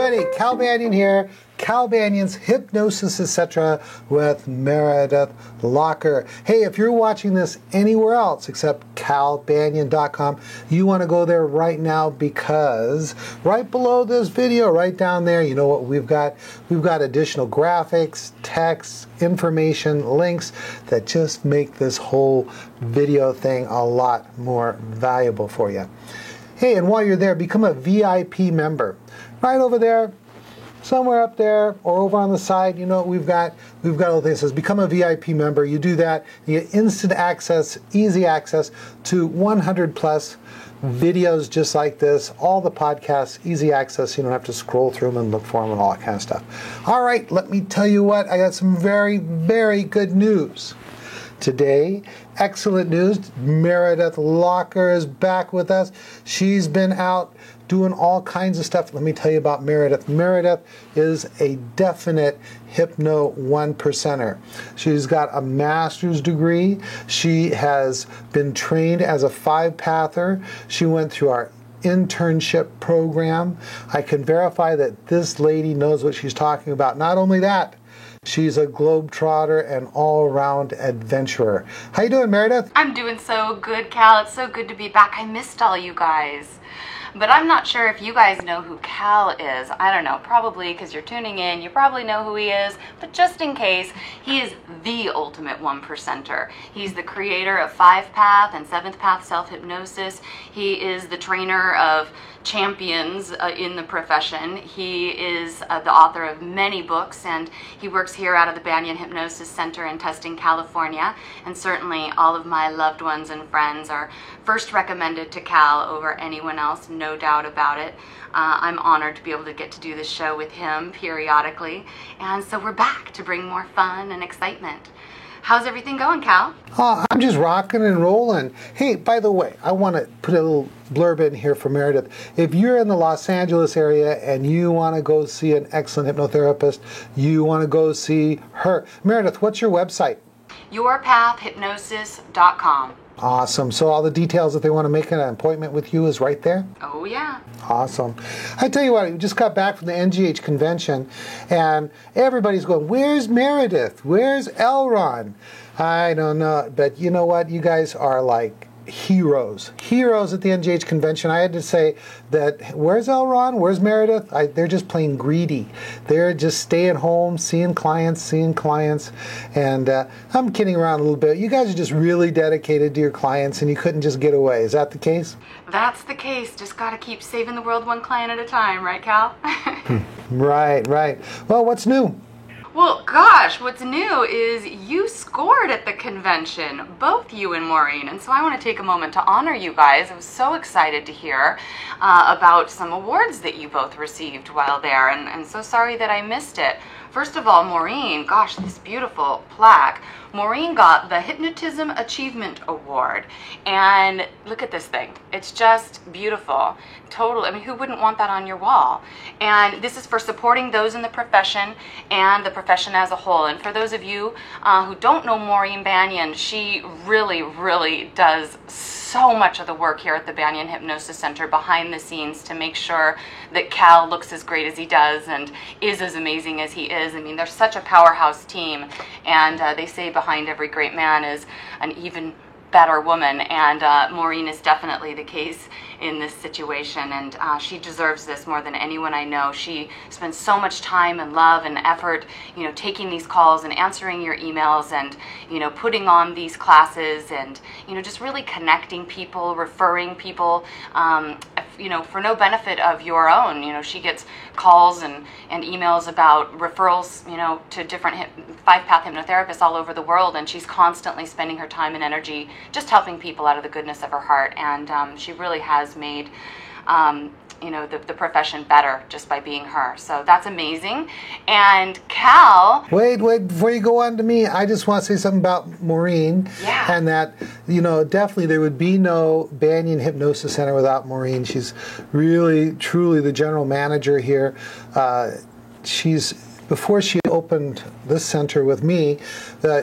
everybody, Cal Banyan here. Cal Banyan's Hypnosis, etc. with Meredith Locker. Hey, if you're watching this anywhere else except calbanyan.com, you want to go there right now because right below this video, right down there, you know what we've got? We've got additional graphics, text, information, links that just make this whole video thing a lot more valuable for you. Hey, and while you're there, become a VIP member. Right over there, somewhere up there or over on the side, you know what we've got all things. It says become a VIP member. You do that, you get instant access, easy access to 100 plus videos just like this, all the podcasts, easy access. You don't have to scroll through them and look for them and all that kind of stuff. All right, let me tell you what, I got some very, very good news. Today, excellent news. Meredith Locker is back with us. She's been out doing all kinds of stuff. Let me tell you about Meredith. Meredith is a definite Hypno 1%er. She's got a master's degree. She has been trained as a 5-pather. She went through our internship program. I can verify that this lady knows what she's talking about. Not only that, she's a globetrotter and all-around adventurer. How you doing, Meredith? I'm doing so good, Cal. It's so good to be back. I missed all you guys. But I'm not sure if you guys know who Cal is. I don't know, probably because you're tuning in, you probably know who he is. But just in case, he is the ultimate 1%er. He's the creator of 5-Path and 7th-Path Self-Hypnosis. He is the trainer of champions in the profession. He is the author of many books, and he works here out of the Banyan Hypnosis Center in Tustin, California. And certainly all of my loved ones and friends are first recommended to Cal over anyone else, no doubt about it. I'm honored to be able to get to do this show with him periodically. And so we're back to bring more fun and excitement. How's everything going, Cal? I'm just rocking and rolling. Hey, by the way, I want to put a little blurb in here for Meredith. If you're in the Los Angeles area and you want to go see an excellent hypnotherapist, you want to go see her. Meredith, what's your website? yourpathhypnosis.com. Awesome. So all the details if they want to make an appointment with you is right there? Oh, yeah. Awesome. I tell you what, we just got back from the NGH convention, and everybody's going, where's Meredith? Where's Elron? I don't know, but you know what? You guys are like heroes. Heroes at the NGH convention. I had to say that, where's Elron? Where's Meredith? They're just plain greedy. They're just staying home, seeing clients, and I'm kidding around a little bit. You guys are just really dedicated to your clients, and you couldn't just get away. Is that the case? That's the case. Just got to keep saving the world one client at a time, right, Cal? Right. Well, what's new? Well, gosh, what's new is you scored at the convention, both you and Maureen, and so I want to take a moment to honor you guys. I was so excited to hear about some awards that you both received while there, and so sorry that I missed it. First of all, Maureen, gosh, this beautiful plaque. Maureen got the Hypnotism Achievement Award, and look at this thing. It's just beautiful. Total, I mean, who wouldn't want that on your wall? And this is for supporting those in the profession and the profession as a whole. And for those of you who don't know Maureen Banyan, she really, really does so much of the work here at the Banyan Hypnosis Center behind the scenes to make sure that Cal looks as great as he does and is as amazing as he is. I mean, they're such a powerhouse team, and they say behind every great man is an even better woman, and Maureen is definitely the case in this situation, and she deserves this more than anyone I know. She spends so much time and love and effort, you know, taking these calls and answering your emails and, you know, putting on these classes and, you know, just really connecting people, referring people, you know, for no benefit of your own. You know, she gets calls and emails about referrals, you know, to different 5-Path hypnotherapists all over the world, and she's constantly spending her time and energy just helping people out of the goodness of her heart, and she really has made you know, the profession better just by being her. So that's amazing. And Cal... Wait, before you go on to me, I just want to say something about Maureen. Yeah. And that, you know, definitely there would be no Banyan Hypnosis Center without Maureen. She's really, truly the general manager here. Before she opened opened this center with me,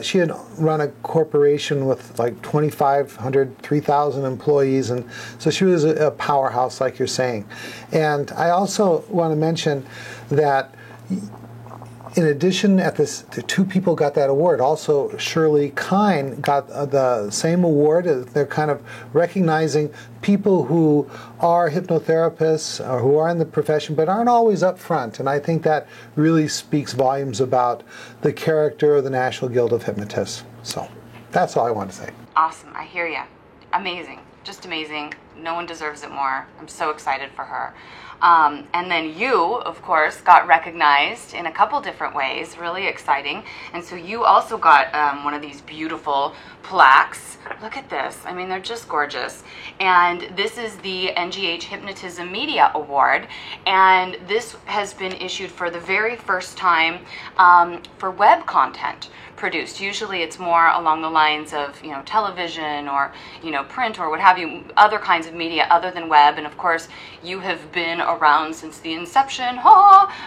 she had run a corporation with like 2,500, 3,000 employees, and so she was a powerhouse, like you're saying. And I also want to mention that in addition, the two people got that award. Also, Shirley Kine got the same award. They're kind of recognizing people who are hypnotherapists or who are in the profession but aren't always up front. And I think that really speaks volumes about the character of the National Guild of Hypnotists. So that's all I want to say. Awesome. I hear you. Amazing. Just amazing. No one deserves it more. I'm so excited for her. And then you, of course, got recognized in a couple different ways, really exciting. And so you also got one of these beautiful plaques. Look at this. I mean, they're just gorgeous. And this is the NGH Hypnotism Media Award. And this has been issued for the very first time for web content produced. Usually it's more along the lines of, television or, print or what have you, other kinds of media other than web. And of course, you have been around since the inception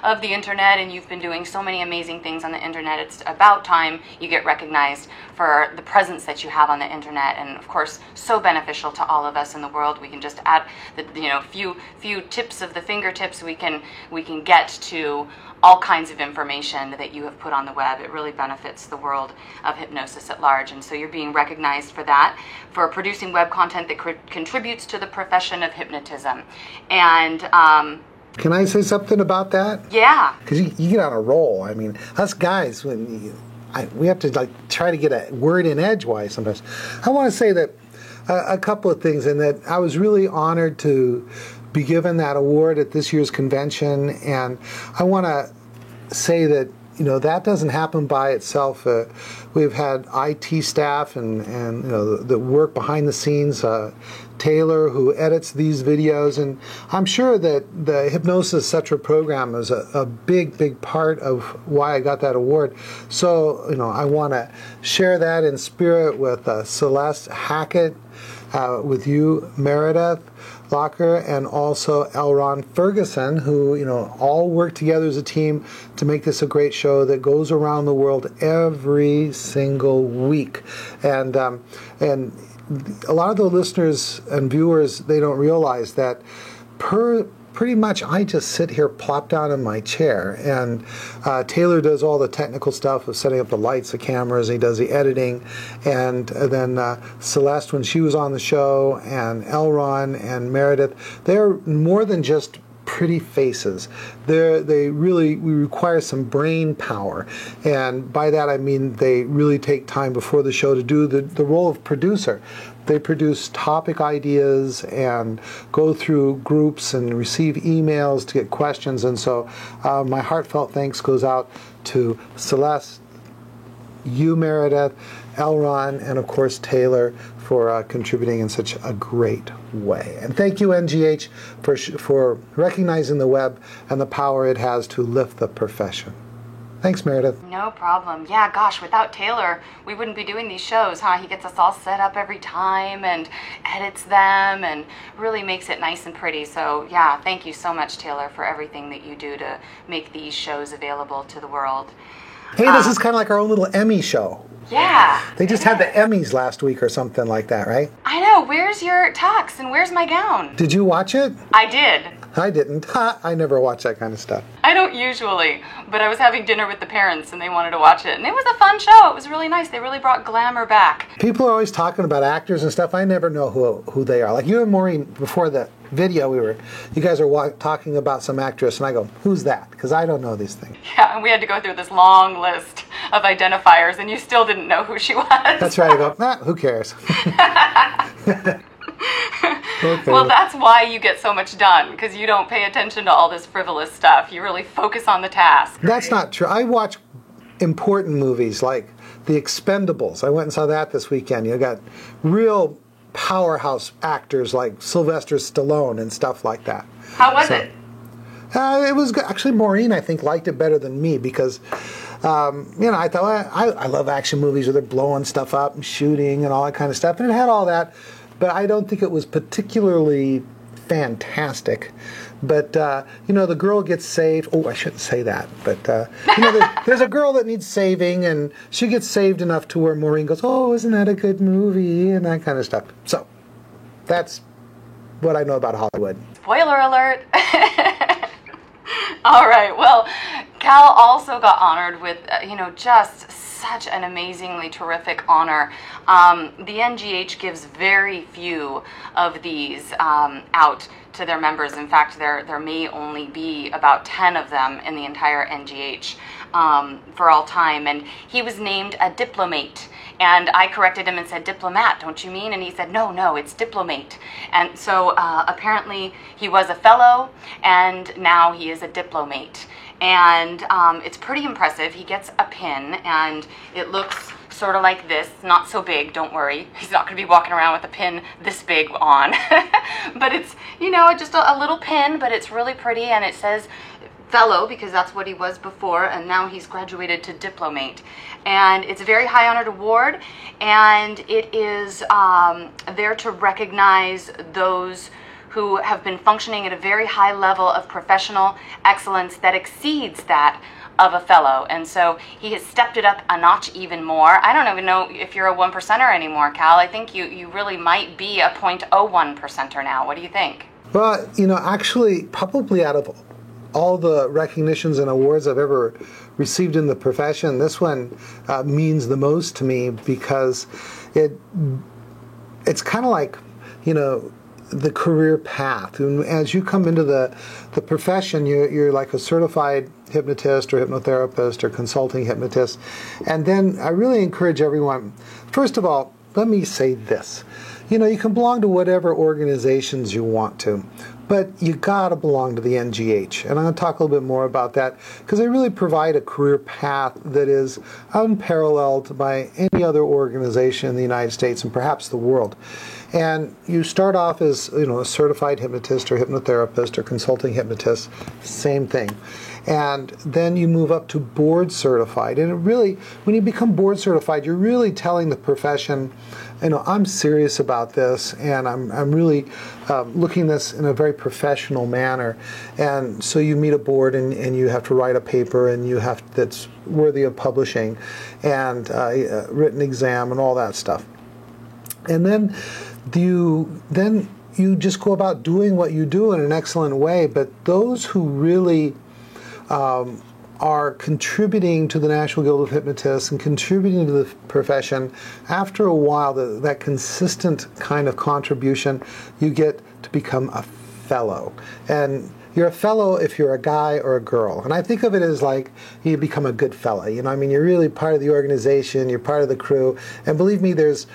of the internet, and you've been doing so many amazing things on the internet. It's about time you get recognized for the presence that you have on the internet, and of course, so beneficial to all of us in the world. We can just add the few tips of the fingertips we can get to all kinds of information that you have put on the web. It really benefits the world of hypnosis at large, and so you're being recognized for that, for producing web content that contributes to the profession of hypnotism. And can I say something about that? Yeah. Because you get on a roll. I mean, us guys, we have to try to get a word in edgewise sometimes. I want to say that a couple of things, and that I was really honored to be given that award at this year's convention, and I want to say that that doesn't happen by itself. We've had IT staff and the work behind the scenes. Taylor, who edits these videos, and I'm sure that the Hypnosis Etc. program is a big part of why I got that award. So I want to share that in spirit with Celeste Hackett, with you, Meredith Locker, and also L. Ron Ferguson, who all work together as a team to make this a great show that goes around the world every single week. And a lot of the listeners and viewers, they don't realize that pretty much I just sit here plop down in my chair, and Taylor does all the technical stuff of setting up the lights, the cameras, he does the editing, and then Celeste, when she was on the show, and Elron and Meredith, they're more than just pretty faces. We require some brain power, and by that I mean they really take time before the show to do the role of producer. They produce topic ideas and go through groups and receive emails to get questions, and so my heartfelt thanks goes out to Celeste, you, Meredith, Elron, and of course Taylor for contributing in such a great way. And thank you, NGH, for recognizing the web and the power it has to lift the profession. Thanks, Meredith. No problem. Yeah, gosh, without Taylor, we wouldn't be doing these shows, huh? He gets us all set up every time and edits them and really makes it nice and pretty. So, yeah, thank you so much, Taylor, for everything that you do to make these shows available to the world. Hey, this is kind of like our own little Emmy show. Yeah. They just had the Emmys last week or something like that, right? I know. Where's your tux and where's my gown? Did you watch it? I did. I didn't. I never watch that kind of stuff. I don't usually, but I was having dinner with the parents and they wanted to watch it. And it was a fun show. It was really nice. They really brought glamour back. People are always talking about actors and stuff. I never know who they are. Like you and Maureen, before the video, you guys are talking about some actress, and I go, who's that? Because I don't know these things. Yeah, and we had to go through this long list of identifiers, and you still didn't know who she was. That's right. I go, who cares? Okay. Well, that's why you get so much done, because you don't pay attention to all this frivolous stuff. You really focus on the task. That's not true. I watch important movies like The Expendables. I went and saw that this weekend. You got real powerhouse actors like Sylvester Stallone and stuff like that. How was it? It was good. Actually, Maureen, I think, liked it better than me because, I thought, I love action movies where they're blowing stuff up and shooting and all that kind of stuff. And it had all that, but I don't think it was particularly fantastic. But, the girl gets saved. Oh, I shouldn't say that. But, there's a girl that needs saving, and she gets saved enough to where Maureen goes, oh, isn't that a good movie? And that kind of stuff. So, that's what I know about Hollywood. Spoiler alert. All right. Well, Cal also got honored with, just such an amazingly terrific honor. The NGH gives very few of these out to their members. In fact, there may only be about 10 of them in the entire NGH for all time. And he was named a diplomate. And I corrected him and said, diplomat, don't you mean? And he said, no, it's diplomate. And so apparently he was a fellow, and now he is a diplomate. And it's pretty impressive. He gets a pin, and it looks sort of like this. Not so big, don't worry. He's not going to be walking around with a pin this big on. But it's, just a little pin, but it's really pretty, and it says fellow, because that's what he was before, and now he's graduated to diplomate. And it's a very high honored award, and it is there to recognize those who have been functioning at a very high level of professional excellence that exceeds that of a fellow. And so he has stepped it up a notch even more. I don't even know if you're a 1%er anymore, Cal. I think you really might be a 0.01%er now. What do you think? Well, actually, probably out of all the recognitions and awards I've ever received in the profession, this one means the most to me, because it's kind of like, the career path. And as you come into the profession, you're like a certified hypnotist or hypnotherapist or consulting hypnotist. And then I really encourage everyone, first of all, let me say this. You can belong to whatever organizations you want to, but you gotta belong to the NGH. And I'm gonna talk a little bit more about that, because they really provide a career path that is unparalleled by any other organization in the United States and perhaps the world. And you start off as, a certified hypnotist or hypnotherapist or consulting hypnotist, same thing. And then you move up to board certified. And it really, when you become board certified, you're really telling the profession, I'm serious about this, and I'm really looking at this in a very professional manner. And so you meet a board, and you have to write a paper, and that's worthy of publishing, and a written exam and all that stuff. And then you just go about doing what you do in an excellent way. But those who really are contributing to the National Guild of Hypnotists and contributing to the profession, after a while, that consistent kind of contribution, you get to become a fellow. And you're a fellow if you're a guy or a girl. And I think of it as like you become a good fella. You're really part of the organization, you're part of the crew. And believe me, there's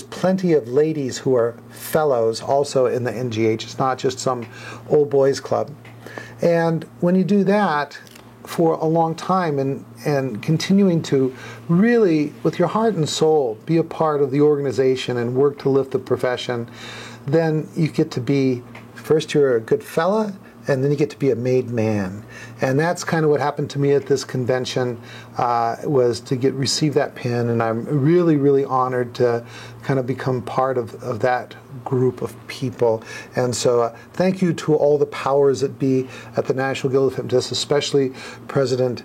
plenty of ladies who are fellows also in the NGH. It's not just some old boys club. And when you do that for a long time and continuing to really, with your heart and soul, be a part of the organization and work to lift the profession, then you get to be, first you're a good fella, and then you get to be a made man. And that's kind of what happened to me at this convention, was to receive that pin, and I'm really, really honored to kind of become part of that group of people. And so thank you to all the powers that be at the National Guild of Hypnotists, especially President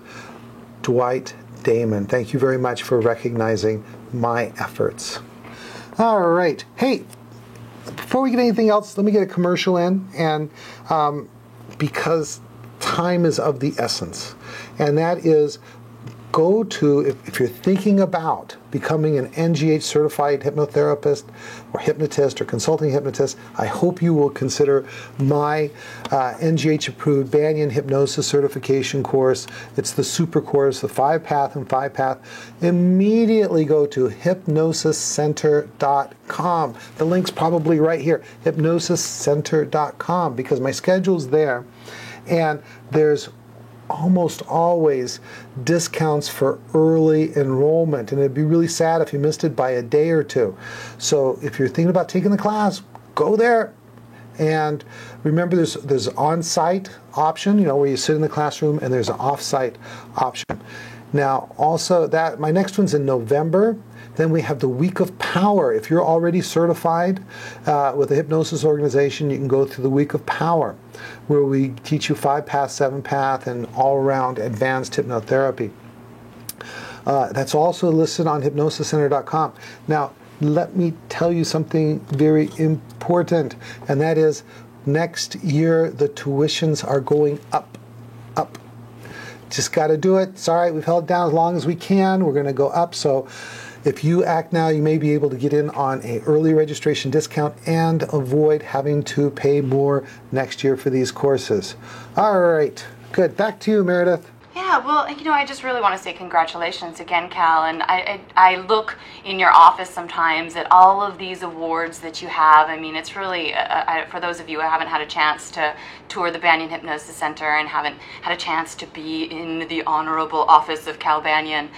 Dwight Damon. Thank you very much for recognizing my efforts. All right. Hey, before we get anything else, let me get a commercial in, and because time is of the essence, and that is, go to, if you're thinking about becoming an NGH certified hypnotherapist or hypnotist or consulting hypnotist, I hope you will consider my NGH approved Banyan Hypnosis Certification course. It's the super course, the 5-path and 5-path. Immediately go to hypnosiscenter.com. The link's probably right here, hypnosiscenter.com, because my schedule's there, and there's almost always discounts for early enrollment, and it'd be really sad if you missed it by a day or two. So if you're thinking about taking the class, go there. And remember, there's an on-site option, where you sit in the classroom, and there's an off-site option. Now, also that my next one's in November. Then we have the Week of Power. If you're already certified with the hypnosis organization, you can go through the Week of Power, where we teach you 5-path, 7-path, and all-around advanced hypnotherapy. That's also listed on hypnosiscenter.com. Now, let me tell you something very important, and that is next year the tuitions are going up. Just got to do it. It's all right. We've held down as long as we can. We're going to go up. So if you act now, you may be able to get in on an early registration discount and avoid having to pay more next year for these courses. All right. Good. Back to you, Meredith. Yeah, well, I just really want to say congratulations again, Cal. And I look in your office sometimes at all of these awards that you have. I mean, it's really, for those of you who haven't had a chance to tour the Banyan Hypnosis Center and haven't had a chance to be in the honorable office of Cal Banyan,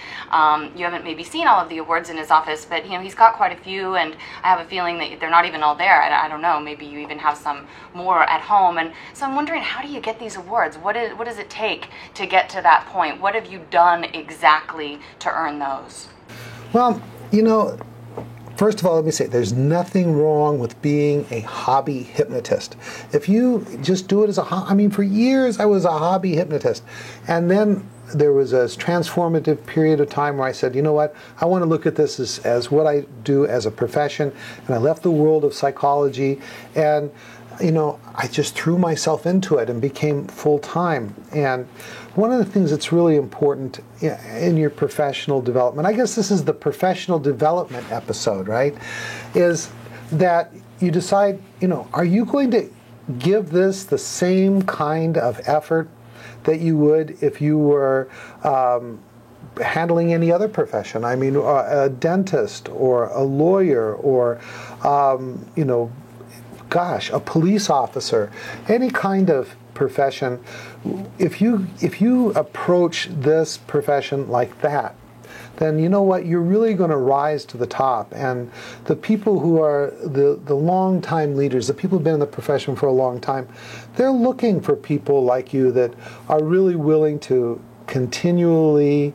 you haven't maybe seen all of the awards in his office, but, he's got quite a few, and I have a feeling that they're not even all there. I don't know, maybe you even have some more at home. And so I'm wondering, how do you get these awards? What does it take to get to that point? What have you done exactly to earn those? Well, first of all, let me say, there's nothing wrong with being a hobby hypnotist. If you just do it as a hobby, for years I was a hobby hypnotist. And then there was a transformative period of time where I said, you know what, I want to look at this as what I do as a profession. And I left the world of psychology, and I just threw myself into it and became full-time. And one of the things that's really important in your professional development, I guess this is the professional development episode, right, is that you decide, are you going to give this the same kind of effort that you would if you were handling any other profession? I mean, a dentist or a lawyer or, a police officer, any kind of profession. If you approach this profession like that, then you know what, you're really going to rise to the top. And the people who are the long-time leaders, the people who've been in the profession for a long time, they're looking for people like you that are really willing to continually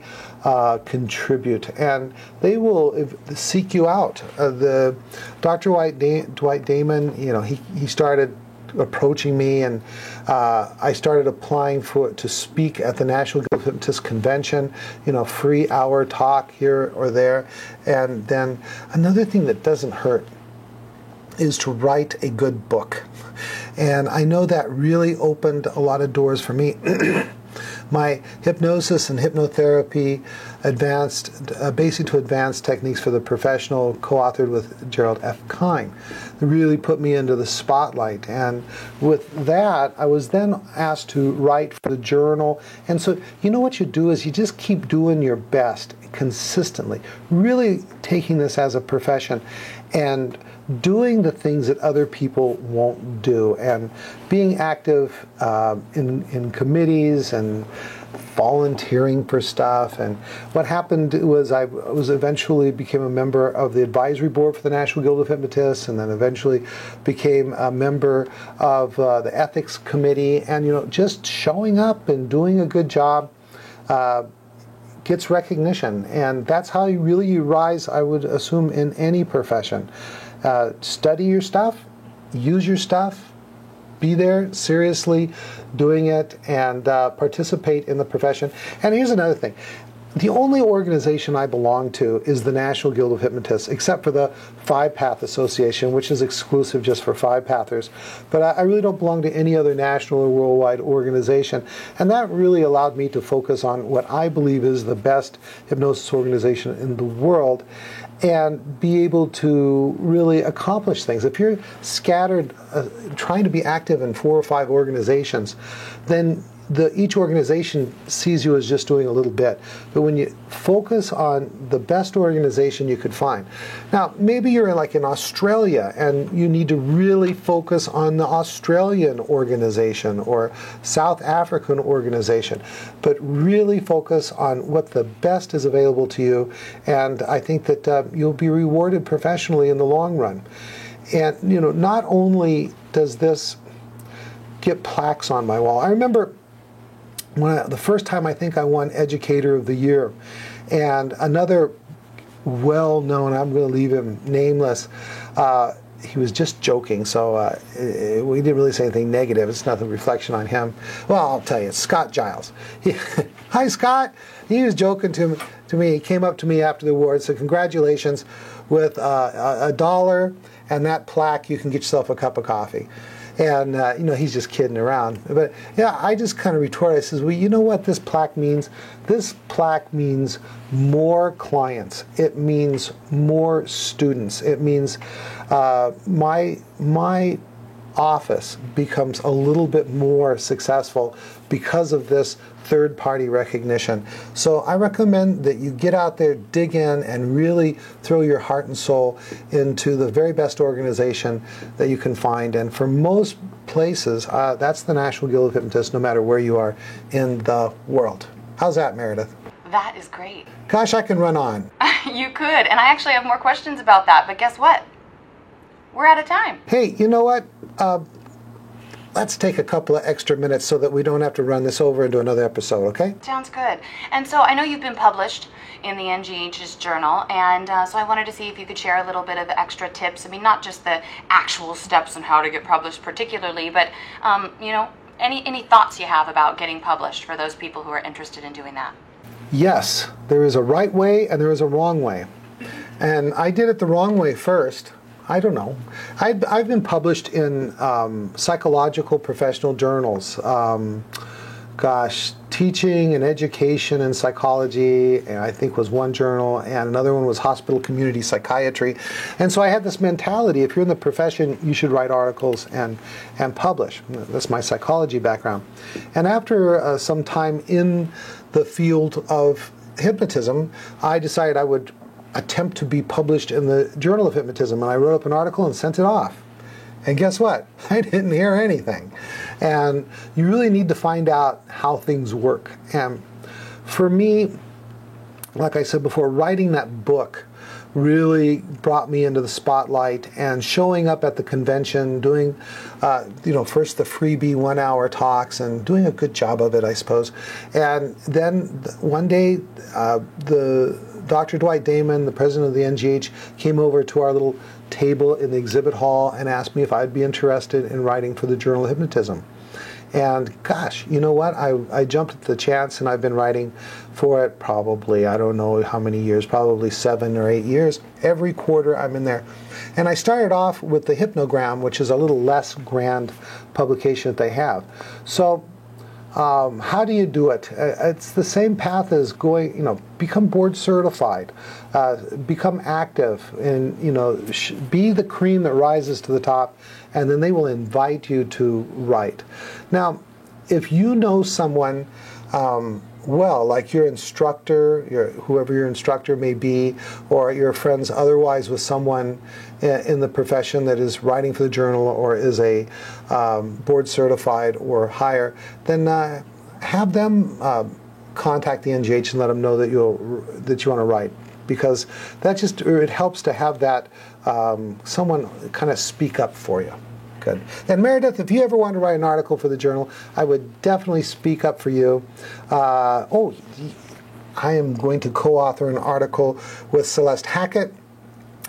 contribute, and they will seek you out. The Dr. Dwight Damon, he started approaching me, and I started applying to speak at the National Guild of Hypnotists Convention, free hour talk here or there. And then another thing that doesn't hurt is to write a good book. And I know that really opened a lot of doors for me. My hypnosis and hypnotherapy basic to advanced techniques for the professional, co-authored with Gerald F. Kine, really put me into the spotlight. And with that, I was then asked to write for the journal. And so, what you do is you just keep doing your best consistently, really taking this as a profession and doing the things that other people won't do, and being active in committees and volunteering for stuff. And what happened was I eventually became a member of the advisory board for the National Guild of Hypnotists, and then eventually became a member of the ethics committee. And just showing up and doing a good job gets recognition, and that's how you rise, I would assume, in any profession. Study your stuff, use your stuff, be there seriously doing it, and participate in the profession. And here's another thing. The only organization I belong to is the National Guild of Hypnotists, except for the 5-Path Association, which is exclusive just for 5-Pathers. But I really don't belong to any other national or worldwide organization. And that really allowed me to focus on what I believe is the best hypnosis organization in the world, and be able to really accomplish things. If you're scattered, trying to be active in 4 or 5 organizations, then each organization sees you as just doing a little bit. But when you focus on the best organization you could find. Now, maybe you're in Australia and you need to really focus on the Australian organization or South African organization, but really focus on what the best is available to you. And I think that you'll be rewarded professionally in the long run. And, not only does this get plaques on my wall. I remember the first time I think I won Educator of the Year. And another well-known, I'm going to leave him nameless, he was just joking, so we didn't really say anything negative. It's not a reflection on him. Well, I'll tell you, it's Scott Giles. Hi, Scott. He was joking to me. He came up to me after the award, said, congratulations, with $1 and that plaque, you can get yourself a cup of coffee. And, he's just kidding around. But, yeah, I just kind of retorted. I says, well, you know what this plaque means? This plaque means more clients. It means more students. It means my office becomes a little bit more successful because of this third-party recognition. So I recommend that you get out there, dig in, and really throw your heart and soul into the very best organization that you can find. And for most places, that's the National Guild of Hypnotists, no matter where you are in the world. How's that, Meredith? That is great. Gosh, I can run on. You could, and I actually have more questions about that, but guess what? We're out of time. Hey, you know what? Let's take a couple of extra minutes so that we don't have to run this over into another episode, okay? Sounds good. And so I know you've been published in the NGH's journal, and so I wanted to see if you could share a little bit of extra tips. I mean, not just the actual steps on how to get published particularly, but, any thoughts you have about getting published for those people who are interested in doing that. Yes, there is a right way and there is a wrong way. And I did it the wrong way first. I don't know. I've been published in psychological professional journals. Teaching and Education and Psychology, I think, was one journal, and another one was Hospital Community Psychiatry. And so I had this mentality, if you're in the profession, you should write articles and publish. That's my psychology background. And after some time in the field of hypnotism, I decided I would attempt to be published in the Journal of Hypnotism, and I wrote up an article and sent it off. And guess what? I didn't hear anything. And you really need to find out how things work. And for me, like I said before, writing that book really brought me into the spotlight, and showing up at the convention, doing, first the freebie 1-hour talks and doing a good job of it, I suppose. And then one day, Dr. Dwight Damon, the president of the NGH, came over to our little table in the exhibit hall and asked me if I'd be interested in writing for the Journal of Hypnotism. And gosh, you know what? I jumped at the chance, and I've been writing for it probably, I don't know how many years, probably 7 or 8 years. Every quarter I'm in there. And I started off with the Hypnogram, which is a little less grand publication that they have. So how do you do it? It's the same path as going, become board certified, become active, and, be the cream that rises to the top, and then they will invite you to write. Now, if you know someone, like your instructor, whoever your instructor may be, or your friends otherwise with someone in the profession that is writing for the journal or is a board certified or higher, then have them contact the NGH and let them know that you want to write, because it helps to have that someone kind of speak up for you. Good. And Meredith, if you ever want to write an article for the journal, I would definitely speak up for you. I am going to co-author an article with Celeste Hackett.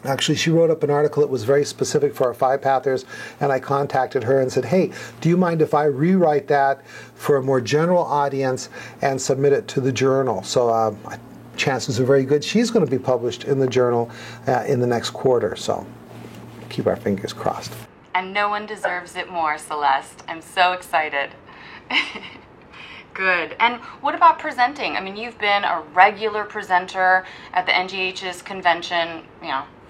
Actually, she wrote up an article that was very specific for our 5-pathers, and I contacted her and said, hey, do you mind if I rewrite that for a more general audience and submit it to the journal? So chances are very good she's going to be published in the journal in the next quarter. So keep our fingers crossed. And no one deserves it more, Celeste. I'm so excited. Good. And what about presenting? I mean, you've been a regular presenter at the NGH's convention,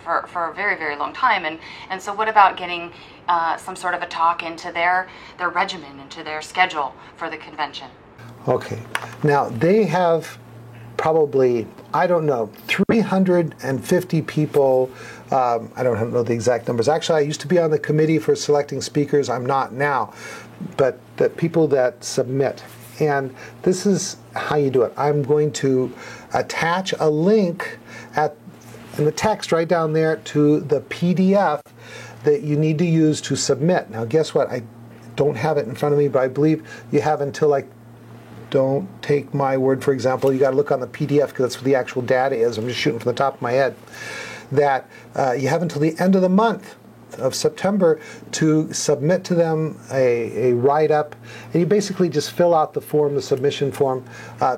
for a very, very long time. And so what about getting some sort of a talk into their regimen, into their schedule for the convention? Okay. Now, they have probably, 350 people. I don't know the exact numbers. Actually, I used to be on the committee for selecting speakers. I'm not now. But the people that submit. And this is how you do it. I'm going to attach a link in the text right down there to the PDF that you need to use to submit. Now, guess what? I don't have it in front of me, but I believe you have until don't take my word for example. You got to look on the PDF because that's what the actual data is. I'm just shooting from the top of my head. That you have until the end of the month of September to submit to them a write-up, and you basically just fill out the form, the submission form,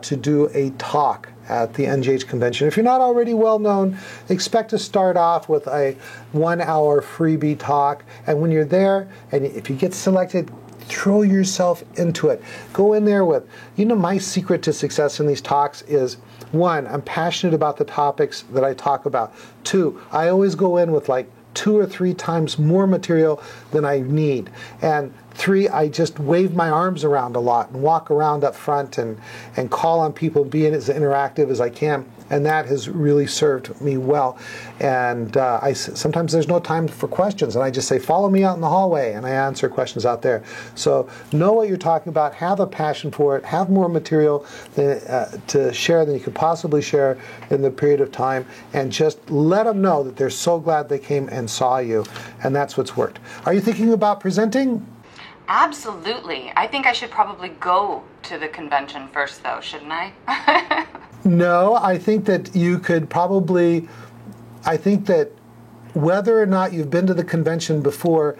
to do a talk at the NGH convention. If you're not already well known, expect to start off with a 1-hour freebie talk, and when you're there, and if you get selected, throw yourself into it. Go in there with, my secret to success in these talks is, 1, I'm passionate about the topics that I talk about. 2, I always go in with like 2 or 3 times more material than I need. And 3, I just wave my arms around a lot and walk around up front and call on people, being as interactive as I can. And that has really served me well. And sometimes there's no time for questions, and I just say, follow me out in the hallway, and I answer questions out there. So know what you're talking about, have a passion for it, have more material to share than you could possibly share in the period of time, and just let them know that they're so glad they came and saw you. And that's what's worked. Are you thinking about presenting? Absolutely. I think I should probably go to the convention first, though, shouldn't I? No, I think that you could probably, I think that whether or not you've been to the convention before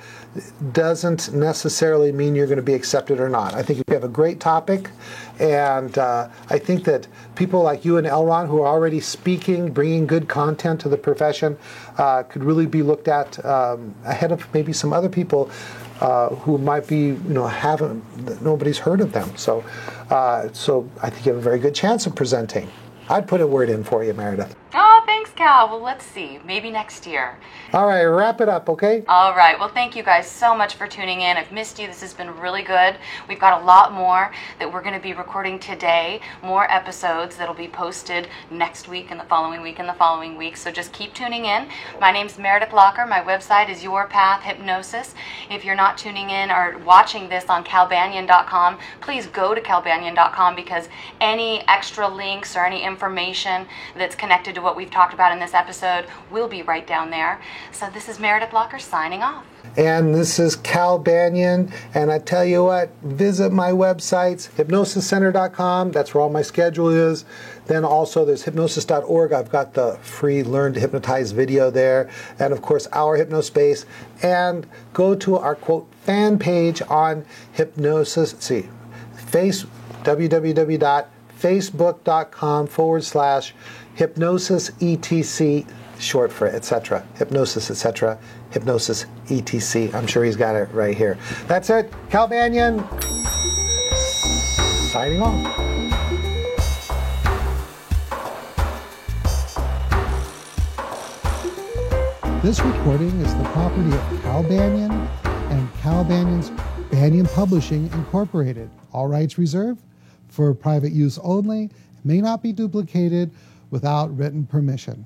doesn't necessarily mean you're going to be accepted or not. I think you have a great topic, and I think that people like you and Elron, who are already speaking, bringing good content to the profession, could really be looked at ahead of maybe some other people who might be, nobody's heard of them. So I think you have a very good chance of presenting. I'd put a word in for you, Meredith. Oh, thanks, Cal. Well, let's see. Maybe next year. All right, wrap it up, okay? All right. Well, thank you guys so much for tuning in. I've missed you. This has been really good. We've got a lot more that we're going to be recording today, more episodes that'll be posted next week and the following week and the following week. So just keep tuning in. My name's Meredith Locker. My website is Your Path Hypnosis. If you're not tuning in or watching this on calbanyan.com, please go to calbanyan.com, because any extra links or any information that's connected to what we've talked about in this episode will be right down there. So this is Meredith Locker signing off. And this is Cal Banyan, and I tell you what, visit my websites, hypnosiscenter.com, that's where all my schedule is. Then also there's hypnosis.org, I've got the free Learn to Hypnotize video there, and of course Our Hypnospace, and go to our, quote, fan page on Hypnosis, www.facebook.com/hypnosis etc, short for etc. Hypnosis etc. Hypnosis etc. I'm sure he's got it right here. That's it. Cal Banyan signing off. This recording is the property of Cal Banyan and Cal Banyan's Banyan Publishing Incorporated. All rights reserved. For private use only. May not be duplicated without written permission.